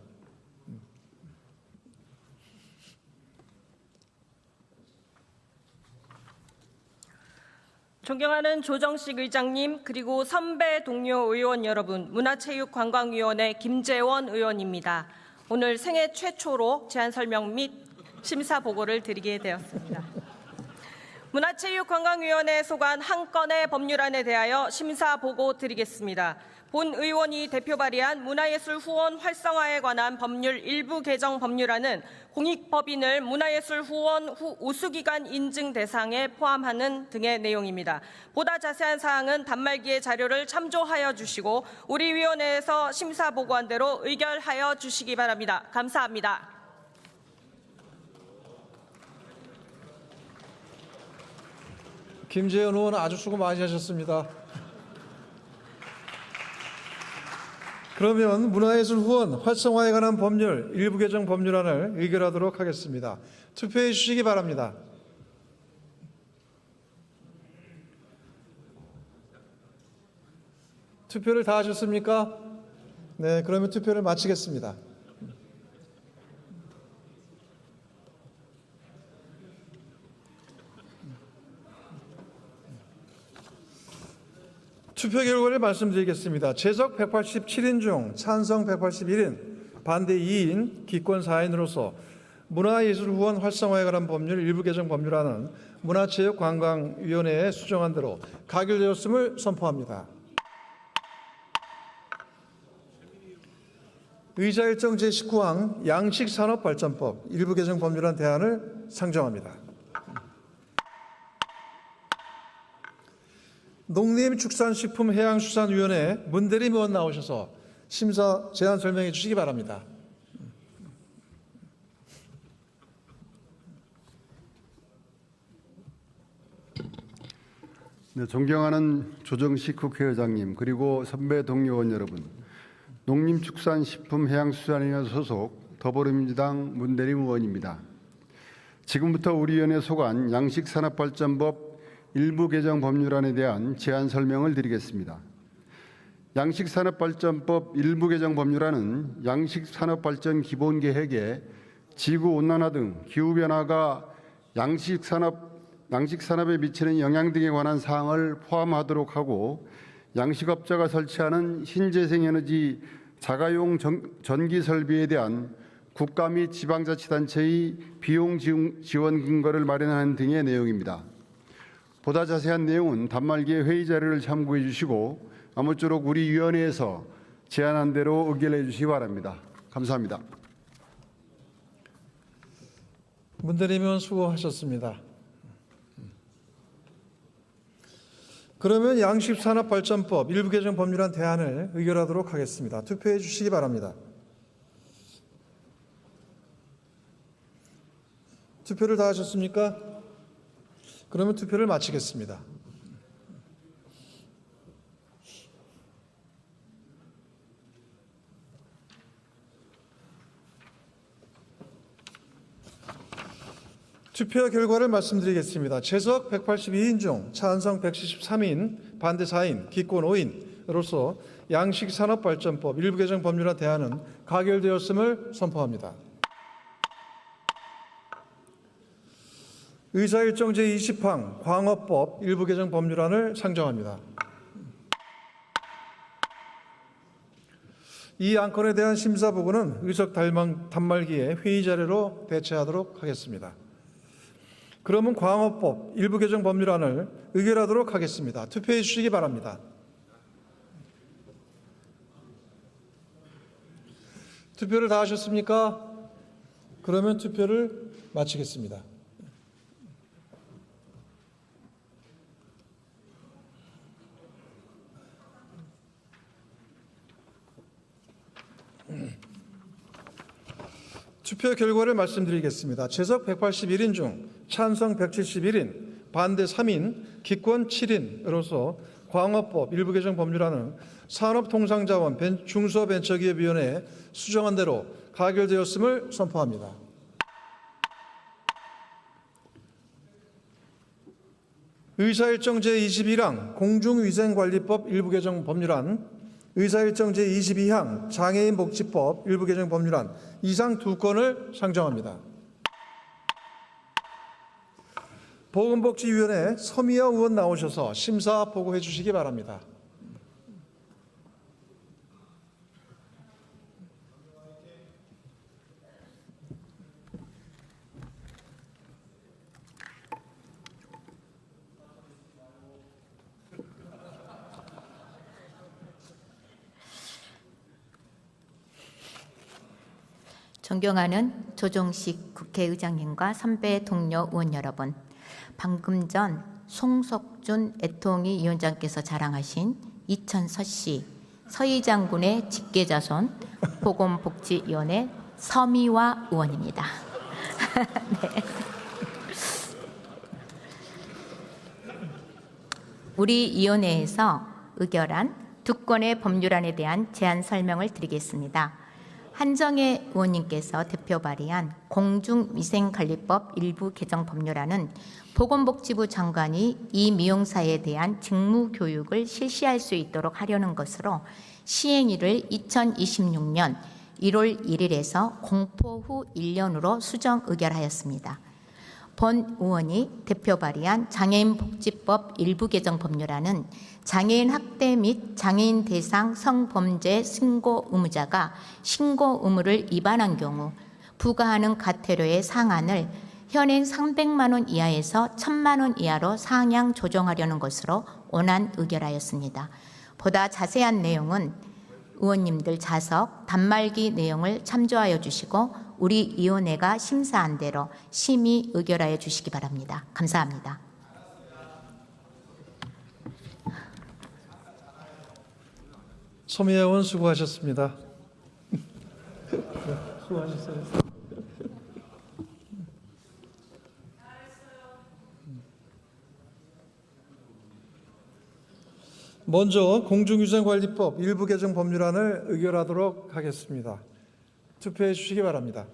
존경하는 조정식 의장님 그리고 선배 동료 의원 여러분, 문화체육관광위원회 김재원 의원입니다. 오늘 생애 최초로 제안 설명 및 심사 보고를 드리게 되었습니다. 문화체육관광위원회에 소관 한 건의 법률안에 대하여 심사 보고 드리겠습니다. 본 의원이 대표 발의한 문화예술 후원 활성화에 관한 법률 일부 개정 법률안은 공익법인을 문화예술 후원 우수기관 인증 대상에 포함하는 등의 내용입니다. 보다 자세한 사항은 단말기의 자료를 참조하여 주시고 우리 위원회에서 심사 보고한 대로 의결하여 주시기 바랍니다. 감사합니다. 김재현 의원 아주 수고 많이 하셨습니다. 그러면 문화예술 후원 활성화에 관한 법률 일부 개정 법률안을 의결하도록 하겠습니다. 투표해 주시기 바랍니다. 투표를 다 하셨습니까? 네, 그러면 투표를 마치겠습니다. 투표 결과를 말씀드리겠습니다. 제석 187인 중 찬성 181인, 반대 2인, 기권 4인으로서 문화예술 후원 활성화에 관한 법률 일부 개정 법률안은 문화체육관광위원회에 수정한 대로 가결되었음을 선포합니다. 의사일정 제19항 양식산업발전법 일부 개정 법률안 대안을 상정합니다. 농림축산식품해양수산위원회 문대림 의원 나오셔서 심사 제안 설명해 주시기 바랍니다. 네, 존경하는 조정식 국회의장님 그리고 선배 동료 의원 여러분, 농림축산식품해양수산위원회 소속 더불어민주당 문대림 의원입니다. 지금부터 우리 위원회 소관 양식산업발전법 일부 개정 법률안에 대한 제안 설명을 드리겠습니다. 양식산업발전법 일부 개정 법률안은 양식산업발전 기본계획에 지구온난화 등 기후변화가 양식산업에 미치는 영향 등에 관한 사항을 포함하도록 하고 양식업자가 설치하는 신재생에너지 자가용 전기 설비에 대한 국가 및 지방자치단체의 비용 지원 근거를 마련하는 등의 내용입니다. 보다 자세한 내용은 단말기의 회의 자료를 참고해 주시고 아무쪼록 우리 위원회에서 제안한 대로 의결해 주시기 바랍니다. 감사합니다. 문대림 의원 수고하셨습니다. 그러면 양식산업발전법 일부 개정 법률안 대안을 의결하도록 하겠습니다. 투표해 주시기 바랍니다. 투표를 다 하셨습니까? 그러면 투표를 마치겠습니다. 투표 결과를 말씀드리겠습니다. 제석 182인 중 찬성 173인, 반대 4인, 기권 5인으로서 양식산업발전법 일부 개정 법률안 대안은 가결되었음을 선포합니다. 의사일정 제20항 광업법 일부 개정 법률안을 상정합니다. 이 안건에 대한 심사 보고는 의석 단말기에 회의 자료로 대체하도록 하겠습니다. 그러면 광업법 일부 개정 법률안을 의결하도록 하겠습니다. 투표해 주시기 바랍니다. 투표를 다 하셨습니까? 그러면 투표를 마치겠습니다. 투표 결과를 말씀드리겠습니다. 제석 181인 중 찬성 171인, 반대 3인, 기권 7인으로서 광업법 일부 개정 법률안은 산업통상자원 중소벤처기업위원회에 수정한 대로 가결되었음을 선포합니다. 의사일정 제21항 공중위생관리법 일부 개정 법률안, 의사일정 제22항 장애인복지법 일부 개정 법률안 이상 두 건을 상정합니다. 보건복지위원회 서미여 의원 나오셔서 심사 보고해 주시기 바랍니다. 존경하는 조정식 국회의장님과 선배 동료 의원 여러분, 방금 전 송석준 애통위 위원장께서 자랑하신 이천 서씨 서희장군의 직계자손 보건복지위원회 서미화 의원입니다. 네. 우리 위원회에서 의결한 두 건의 법률안에 대한 제안 설명을 드리겠습니다. 한정혜 의원님께서 대표 발의한 공중위생관리법 일부 개정 법률안은 보건복지부 장관이 이 미용사에 대한 직무교육을 실시할 수 있도록 하려는 것으로 시행일을 2026년 1월 1일에서 공포 후 1년으로 수정 의결하였습니다. 본 의원이 대표 발의한 장애인복지법 일부 개정 법률안은 장애인 학대 및 장애인 대상 성범죄 신고 의무자가 신고 의무를 위반한 경우 부과하는 과태료의 상한을 현행 300만 원 이하에서 1,000만 원 이하로 상향 조정하려는 것으로 원안 의결하였습니다. 보다 자세한 내용은 의원님들 자석 단말기 내용을 참조하여 주시고 우리 위원회가 심사한 대로 심의 의결하여 주시기 바랍니다. 감사합니다. 서미애 의원 수고하셨습니다. 수고하셨어요. 먼저 공중위생관리법 일부 개정 법률안을 의결하도록 하겠습니다. 투표해 주시기 바랍니다.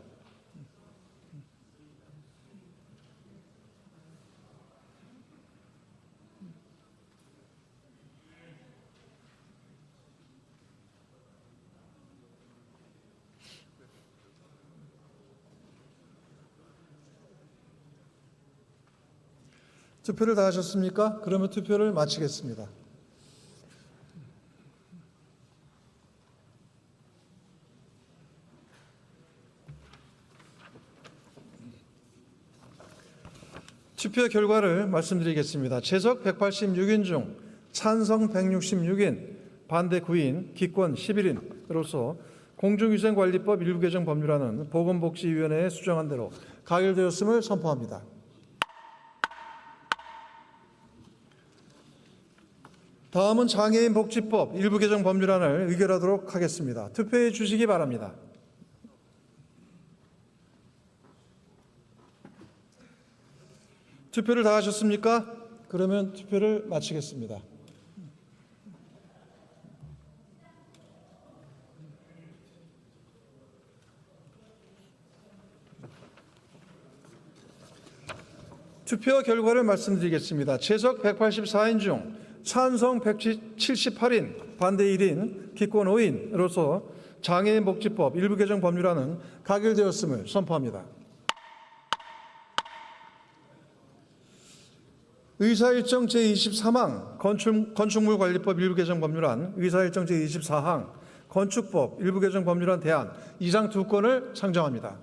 투표를 다 하셨습니까? 그러면 투표를 마치겠습니다. 투표 결과를 말씀드리겠습니다. 제석 186인 중 찬성 166인, 반대 9인, 기권 11인으로서 공중위생관리법 일부 개정 법률안은 보건복지위원회에 수정한 대로 가결되었음을 선포합니다. 다음은 장애인복지법 일부 개정 법률안을 의결하도록 하겠습니다. 투표해 주시기 바랍니다. 투표를 다 하셨습니까? 그러면 투표를 마치겠습니다. 투표 결과를 말씀드리겠습니다. 제석 184인 중 찬성 178인, 반대 1인, 기권 5인으로서 장애인복지법 일부 개정 법률안은 가결되었음을 선포합니다. 의사일정 제23항 건축물관리법 일부 개정 법률안, 의사일정 제24항 건축법 일부 개정 법률안 대안 이상 두 건을 상정합니다.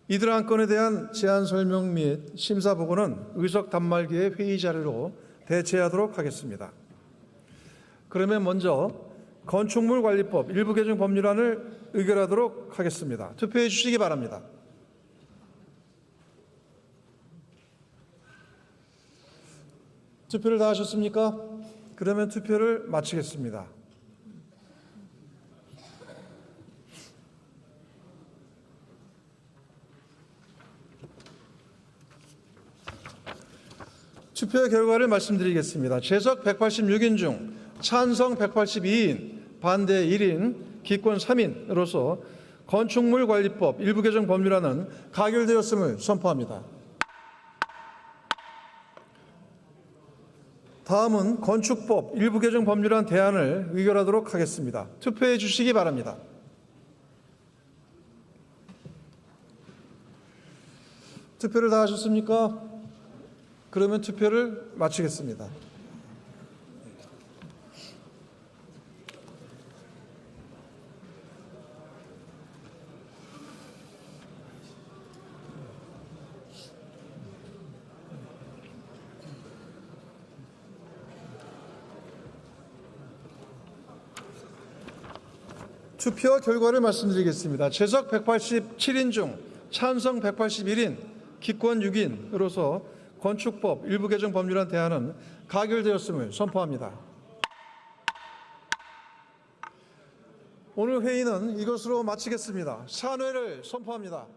이들 안건에 대한 제안 설명 및 심사 보고는 의석 단말기의 회의 자료로 대체하도록 하겠습니다. 그러면 먼저 건축물관리법 일부 개정 법률안을 의결하도록 하겠습니다. 투표해 주시기 바랍니다. 투표를 다 하셨습니까? 그러면 투표를 마치겠습니다. 투표 결과를 말씀드리겠습니다. 재석 186인 중 찬성 182인, 반대 1인, 기권 3인으로서 건축물관리법 일부 개정 법률안은 가결되었음을 선포합니다. 다음은 건축법 일부 개정 법률안 대안을 의결하도록 하겠습니다. 투표해 주시기 바랍니다. 투표를 다 하셨습니까? 그러면 투표를 마치겠습니다. 투표 결과를 말씀드리겠습니다. 재석 187인 중 찬성 181인, 기권 6인으로서 건축법 일부 개정 법률안 대안은 가결되었음을 선포합니다. 오늘 회의는 이것으로 마치겠습니다. 산회를 선포합니다.